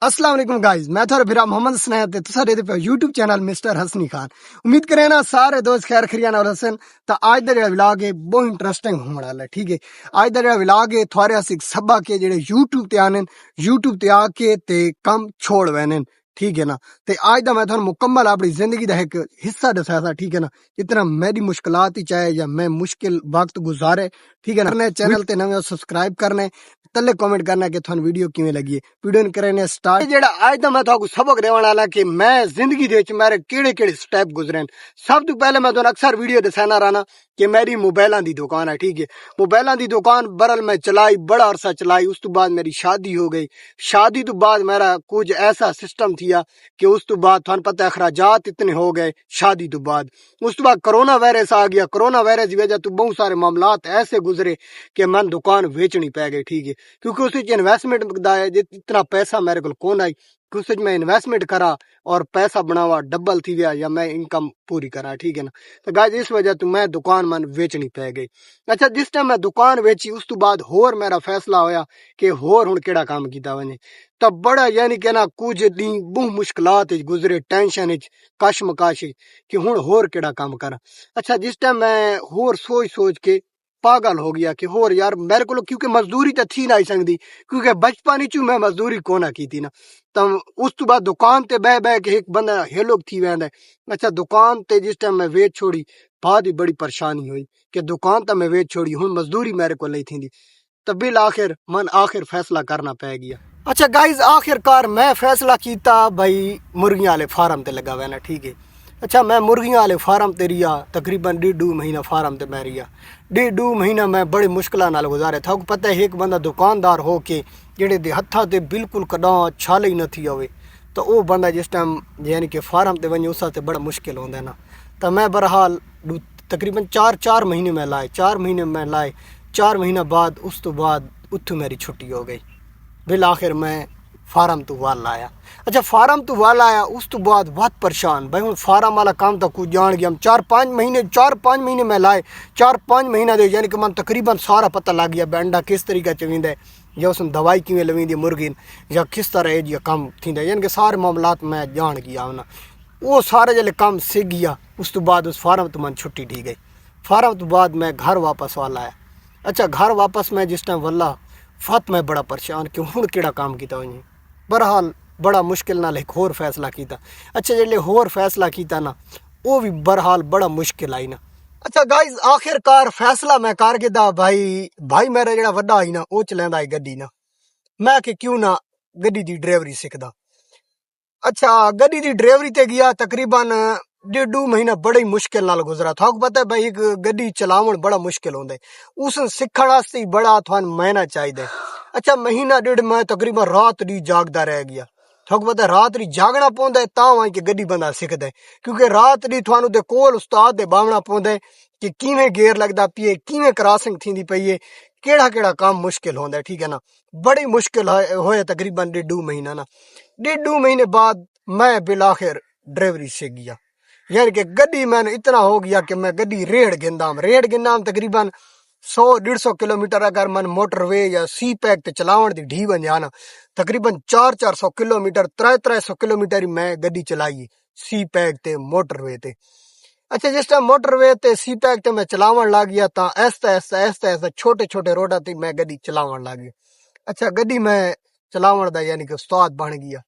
अस्सलाम वालेकुम गाइस, मैं थोड़ा बिरा मोहम्मद स्नैप ते तुसा देते पे YouTube channel mister Hasani Khan. उम्मीद करे ना सारे दोस्त खैर खरिया नाल हसन। तो आज दा जेड़ा व्लॉग है बहुत इंटरेस्टिंग होने वाला है। ठीक है, आज दा जेड़ा व्लॉग है थोड़े अस सबा के जेड़े यूट्यूब ते आने, यूट्यूब ते आके ते कम छोड़ वैने। ठीक है ना, ते आज दा मैं थोड़ा मुकम्मल अपनी जिंदगी दा एक हिस्सा दसाया। ठीक है ना, इतना मेरी मुश्किलात ही चाहे या मैं मुश्किल वक्त गुजारे। ठीक है ना, चैनल ते नवे सब्सक्राइब करने तले कमेंट करना कि थानू वीडियो किवें लगी है। वीडियो करने स्टार्ट। जेड़ा आज दा मैं थाकू सबक देवन वाला कि मैं जिंदगी दे विच मेरे केड़े-केड़े स्टेप गुजरे। सब तो पहले मैं तुहानू अक्सर वीडियो दसाना रहना कि मेरी मोबाइलां दी दुकान है। ठीक है, मोबाइलां दी दुकान बरल मैं चलाई बड़ा अरसा चलाई। उस तो बाद मेरी शादी हो गई। शादी तो बाद मेरा कुछ ऐसा सिस्टम थिया कि उस तो बाद थानू पता है अखराजात इतने हो गए शादी तो बाद। उस तो बाद कोरोना वायरस आ गया। कोरोना वायरस की वजह तो बहुत सारे मामलात ऐसे गुजरे कि मन दुकान बेचनी पै गई। ठीक है, क्योंकि उस इन्वेस्टमेंट इतना पैसा मेरे को कौन आई कि उस मैं इन्वेस्टमेंट करा और पैसा बनावा डबल थी गया या मैं इनकम पूरी करा। ठीक है ना, तो गाइस इस वजह तो मैं दुकान मन बेचनी पै गई। अच्छा, जिस टाइम मैं दुकान बेची उस तो बाद होर मेरा फैसला होया कि होर हुण केड़ा काम कीता वने। तब बड़ा यानी कि ना कुछ दी बहुत मुश्किलात गुजरे, टेंशन कशमकश कि हुण होर केड़ा काम करा। अच्छा, जिस टाइम मैं होर सोच सोच के पागल हो गया कि होर यार मेरे को, क्योंकि मजदूरी तो थी नहीं सकती, क्योंकि बचपन चू मैं मजदूरी कोना की थी ना। तो उस तो बाद दुकान ते बह बह के एक बंदा हेलो थी वेंदा। अच्छा, दुकान ते जिस टाइम मैं वेच छोड़ी बाद ही बड़ी परेशानी हुई कि दुकान तो मैं वेच छोड़ी, हुण मजदूरी मेरे को नहीं थी। तबिल आखिर मन आखिर फैसला करना पै गया। अच्छा गाइज, आखिरकार मैं फैसला किया भाई मुर्गियां वाले फार्म ते लगा वैना। ठीक है, अच्छा मैं मुर्गियां वाले फार्म ते रिया तकरीबन 1.5 महीना फार्म ते मैं रिया। 1.5 महीना मैं बड़े मुश्किल नाल गुजारे था। पता है एक बंदा दुकानदार हो के जेड़े दे हत्था ते बिल्कुल कदा छाल ही न थी होवे तो वो बंदा जिस टाइम यानी कि फार्म ते वने उस बड़ा मुश्किल होंदा है ना। तो मैं बहरहाल तकरीबन 4 महीने में लाए। 4 महीने में लाए। 4 महीना बाद उस तो बाद उत्थू मेरी छुट्टी हो गई। बिल आखिर मैं फार्म तो वाल लाया। अच्छा, फार्म तो वाल आया उस तो बाद बहुत परेशान भाई हूँ फार्म वाला काम तो कुछ जान गया। हम 4-5 महीने में लाए। 4-5 महीना दे यानी कि मन तकरीबन सारा पता लग गया अंडा किस तरीके चवींदा है या उसमें दवाई किवें लवींदी मुर्गी या किस तरह या कम थींदा, यानी कि सारे मामलात मैं जान गया ना। वो सारे जल्द काम सीख गया उस तो बाद उस फार्म तो मन छुट्टी दी गई। फार्म तो बाद मैं घर वापस वाल आया। अच्छा, घर वापस मैं जिस टाइम वल्ला फत मैं बड़ा परेशान कि हुण केड़ा काम किया वहीं। बहरहाल बड़ा मुश्किल नाल एक होर फैसला किया। अच्छा, जल्ले होर फैसला किया ना वो भी बहरहाल बड़ा मुश्किल आई ना। अच्छा गाइज, आखिरकार फैसला मैं कर गिदा भाई मेरा जेड़ा वड्डा आई ना वो चलैंदा है गड्डी ना। मैं कि क्यों ना गड्डी दी ड्राइवरी सीखदा। अच्छा, गड्डी दी ड्राइवरी ते गया तकरीबन 1.5 महीना बड़े ही मुश्किल नाल गुजरा था। पता है भाई एक गड्डी चलावन बड़ा मुश्किल होंदा है। उस सीखण वास्ते बड़ा थान महीना चाहिए। अच्छा, महीना 1.5 मैं तकरीबन रात दी जागदा रह गया। थोक पता रात दी जागना पौंदा है ता वहीं कि गड्डी बंदा सीखदा है, क्योंकि रात दी थानू दे कोल उस्ताद दे बावना पौंदा है कि किवें गेयर लगदा पिए, किवें क्रॉसिंग थींदी पई है, केड़ा केड़ा काम मुश्किल होंदा है। ठीक है ना, बड़ी मुश्किल होए तकरीबन 1.5 महीना ना। 1.5 महीने बाद मैं बिल आखिर ड्राइवरी सीख गया। यानी कि गड्डी मैंने इतना हो गया कि मैं गड्डी रेड़ गिंदाम तकरीबन 100-150 किलोमीटर अगर मन मोटरवे या सी पैक ते चलावन दी ढी बन जाना तकरीबन 400-400 किलोमीटर 300-300 किलोमीटर मैं गड्डी चलाई सी पैक ते मोटरवे ते। अच्छा, जिस टाइम मोटरवे ते सी पैक ते मैं चलावन लग गया ता ऐसा छोटे छोटे रोडा ते मैं गड्डी चलावन लग गया। अच्छा, गड्डी मैं चलावन दा यानी कि उस्ताद बन गया।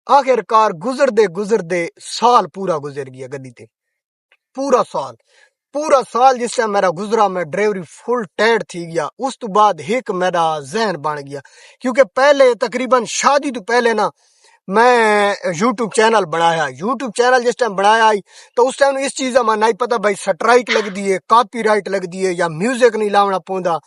आखिरकार गुजरदे साल पूरा गुजर गया गड्डी ते। पूरा साल जिस टाइम मेरा गुजरा मैं ड्राइवरी फुल टायर्ड थी गया। उस तो बाद एक मेरा जहन बन गया, क्योंकि पहले तकरीबन शादी तो पहले ना मैं यूट्यूब चैनल बनाया। यूट्यूब चैनल जिस टाइम बनाया तो उस टाइम इस चीज़ का नहीं पता भाई स्ट्राइक लगती है, कॉपीराइट लगती है या म्यूजिक नहीं लावना पौंदा।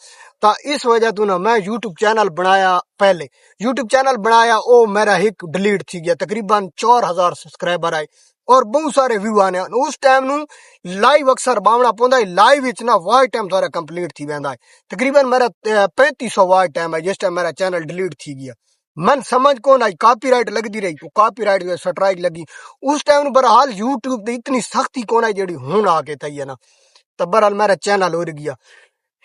तो इस वजह तो ना मैं यूट्यूब चैनल बनाया। पहले यूट्यूब चैनल बनाया वो मेरा एक डिलीट थी गया। तकरीबन 4000 सब्सक्राइबर आए और बहुत सारे व्यू आने। उस टाइम नू लाइव अक्सर बावना पौंदा है। लाइव विच ना वाच टाइम सारा कंप्लीट थी वेंदा है। तकरीबन मेरा 3500 वाच टाइम है जिस टाइम मेरा चैनल डिलीट थी गया। मन समझ कौन आई कॉपीराइट लगती रही तो कॉपीराइट स्ट्राइक लगी। उस टाइम बहरहाल यूट्यूब ते इतनी सख्ती कौन आई जेडी हुण आके थई है ना। तो बहरहाल मेरा चैनल उड़ गया।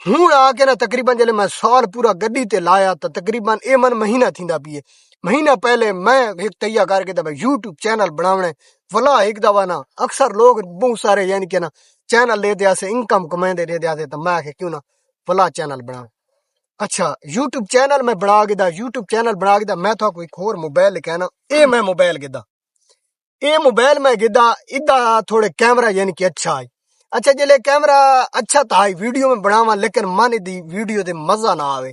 हुण आके ना तकरीबन जले मैं साल पूरा गड्डी ते लाया तो तकरीबन ए मन महीना थींदा पिए। महीना पहले मैं एक तैयार करके था यूट्यूब चैनल बनावने वला एक दवा ना अक्सर लोग बहुत सारे यानी कि ना चैनल ले दिया से इनकम कमाते दे दिया तो मैं क्यों ना वला चैनल बना। अच्छा यूट्यूब चैनल मैं बना के दा यूट्यूब चैनल बना के दा मैं तो कोई होर मोबाइल लेके ना ए मैं मोबाइल गिदा ए मोबाइल में गिदा इदा थोड़े कैमरा यानी कि अच्छा है। अच्छा जले कैमरा अच्छा था वीडियो में बनावा लेकिन मन दी वीडियो दे मजा ना आवे।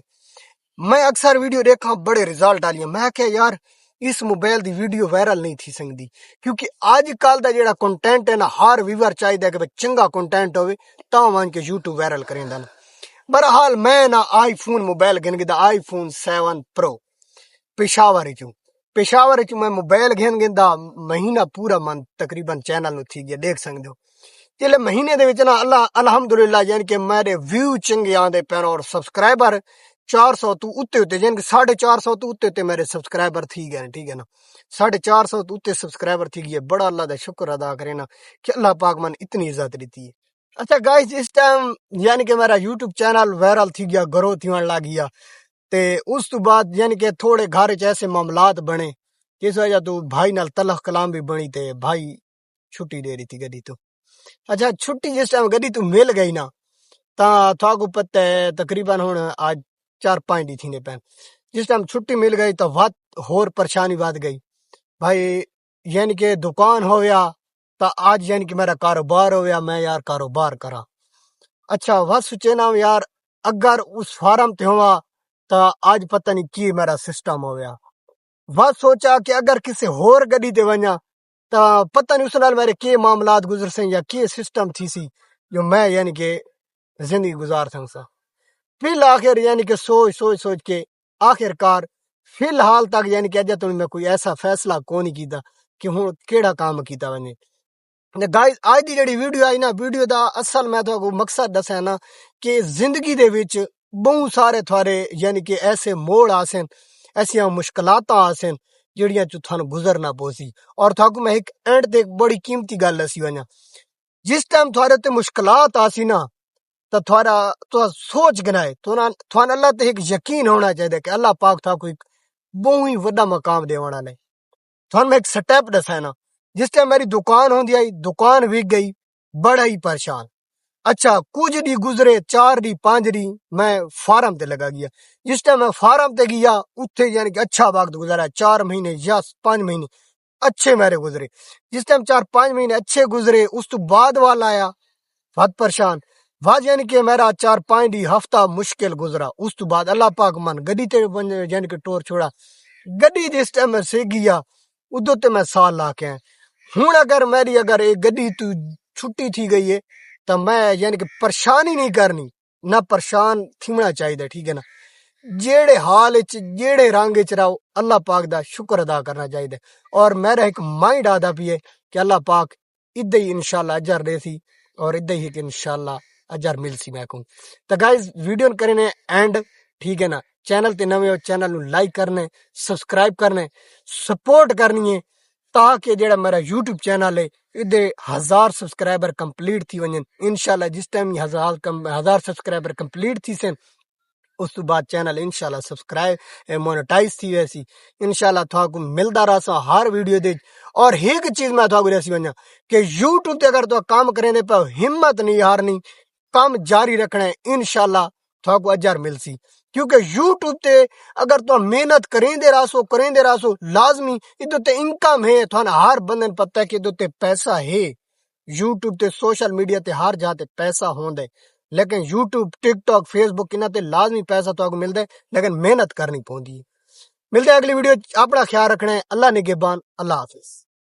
मैं अक्सर वीडियो देखा बड़े रिजल्ट आलिए मैं क्या यार इस मोबाइल दी वीडियो वायरल नहीं थी सकती क्योंकि आजकल दा जेड़ा कंटेंट है ना हर व्यूअर चाहिए कि चंगा कंटेंट होवे ता मान के यूट्यूब वायरल करेंदा ना। बहरहाल मैं ना आईफोन मोबाइल गिन गिदा आईफोन 7 प्रो पेशावर चू मैं मोबाइल गिन गिंदा महीना पूरा मन तकरीबन चैनल नु थी गया देख सकते हो। जिले महीने दे विच ना अल्लाह अल्हम्दुलिल्लाह यानी कि मेरे व्यू चंगे आंदे पैन और सब्सक्राइबर 400 तू उत्ते उत्ते यानी कि 450 तू उत्ते उत्ते मेरे सब्सक्राइबर थी गए ठीक है ना 450 तू उत्ते सब्सक्राइबर थी गए बड़ा अल्लाह दा शुक्र अदा करे ना कि अल्लाह पाक मन इतनी इज्जत देती है। अच्छा गाइस इस टाइम यानी कि मेरा यूट्यूब चैनल वायरल थी गया ग्रोथ होने लग गया ते उस तो बाद यानी कि थोड़े घर च ऐसे मामलात बने जिस वजह तो भाई नाल तलख कलाम भी बनी ते भाई छुट्टी दे रही थी गड्डी तो। अच्छा छुट्टी जिस टाइम गड्डी तो मिल गई ना ता थाको पता है तकरीबन हुन आज 4-5 दी थी ने पैन जिस टाइम छुट्टी मिल गई तो वत होर परेशानी बात गई भाई यानी कि दुकान हो गया ता आज यानी कि मेरा कारोबार हो गया मैं यार कारोबार करा। अच्छा वह सोचे ना यार अगर उस फार्म ते हुआ ता आज पता नहीं की मेरा सिस्टम हो गया। वह सोचा कि अगर किसी होर गड्डी ते वना ता पता नहीं उस नाल मेरे के मामलात गुजर से या के सिस्टम थी सी जो मैं यानी कि जिंदगी गुजार सकसा। फिर आखिर यानी कि सोच के आखिरकार फिलहाल तक यानी कि अजे तो मैं कोई ऐसा फैसला को नहीं कीता कि हूं केड़ा काम कीता वने। गाइस आज दी जेड़ी वीडियो आई ना वीडियो दा असल मैं तो मकसद दसा ना कि जिंदगी दे विच बहुत सारे थारे यानी कि ऐसे मोड़ आसन ऐसियां मुश्किलात आसन जेड़ियां चू थानू गुजरना पोसी और थाकू मैं एक एंड ते एक बड़ी कीमती गल दसी वना जिस टाइम थारे ते मुश्किलात आसी ना तो थारा तो सोच गनाए तो ना थान अल्लाह ते एक यकीन होना चाहिए कि अल्लाह पाक थाकू एक बहुत ही वड्डा मकाम देवाना ने। थान मैं एक स्टेप दसा ना जिस टाइम मेरी दुकान होंदी आई दुकान बिक गई बड़ा ही परेशान। अच्छा कुछ दी गुजरे 4 दी 5 दी मैं फार्म ते लगा गया जिस टाइम मैं फार्म ते गया उत्थे यानी कि अच्छा वक्त गुजरा 4 महीने या 5 महीने अच्छे मेरे गुजरे। जिस टाइम 4-5 महीने अच्छे गुजरे उस तो बाद वाला आया बहुत परेशान वाज यानी कि मेरा 4-5 दी हफ्ता मुश्किल गुजरा उस तो बाद अल्लाह पाक मन गड्डी ते यानी कि टोर छोड़ा गड्डी जिस टाइम मैं से गया उदो ते मैं साल ला के हूं अगर मेरी अगर एक गड्डी तू छुट्टी थी गई है तो मैं यानी कि परेशानी नहीं करनी ना परेशान थीना चाहिए ठीक है ना जेड़े हाल जेड़े रंग च रहो अल्लाह पाक दा शुक्र अदा करना चाहिए और मेरा एक माइंड आदा भी है कि अल्लाह पाक इदा ही इंशाल्लाह अजर देसी और इदा ही कि इंशाल्लाह अजर मिलसी मैं कहूं। तो गाइस वीडियो करने एंड ठीक है ना चैनल ते नवे हो चैनल नु लाइक करने सब्सक्राइब करने सपोर्ट करनी है ताकि जेड़ा मेरा यूट्यूब चैनल है इदे 1000 सब्सक्राइबर कंप्लीट थी वजन इंशाल्लाह जिस टाइम 1000 सब्सक्राइबर कंप्लीट थी से उस तो बाद चैनल इंशाल्लाह सब्सक्राइब मोनेटाइज थी वैसी इंशाल्लाह थाकू मिलदा रहा हर वीडियो दे। और एक चीज मैं थाकू दसी वना कि यूट्यूब ते अगर तो काम करेंदे पे हिम्मत नहीं हारनी काम जारी रखना है इंशाल्लाह थाकू अजर मिलसी क्योंकि यूट्यूब ते अगर तो मेहनत करेंदे रासो लाजमी इदो ते इनकम है थाना हर बंदन पता है कि इदो ते पैसा है यूट्यूब ते सोशल मीडिया ते हर जाते पैसा होंदे लेकिन यूट्यूब टिकटॉक फेसबुक इन्हां ते लाजमी पैसा तो मिलता है लेकिन मेहनत करनी पौंदी है। मिलते हैं अगली वीडियो अपना ख्याल रखना है अल्लाह निगहबान अल्लाह हाफिज।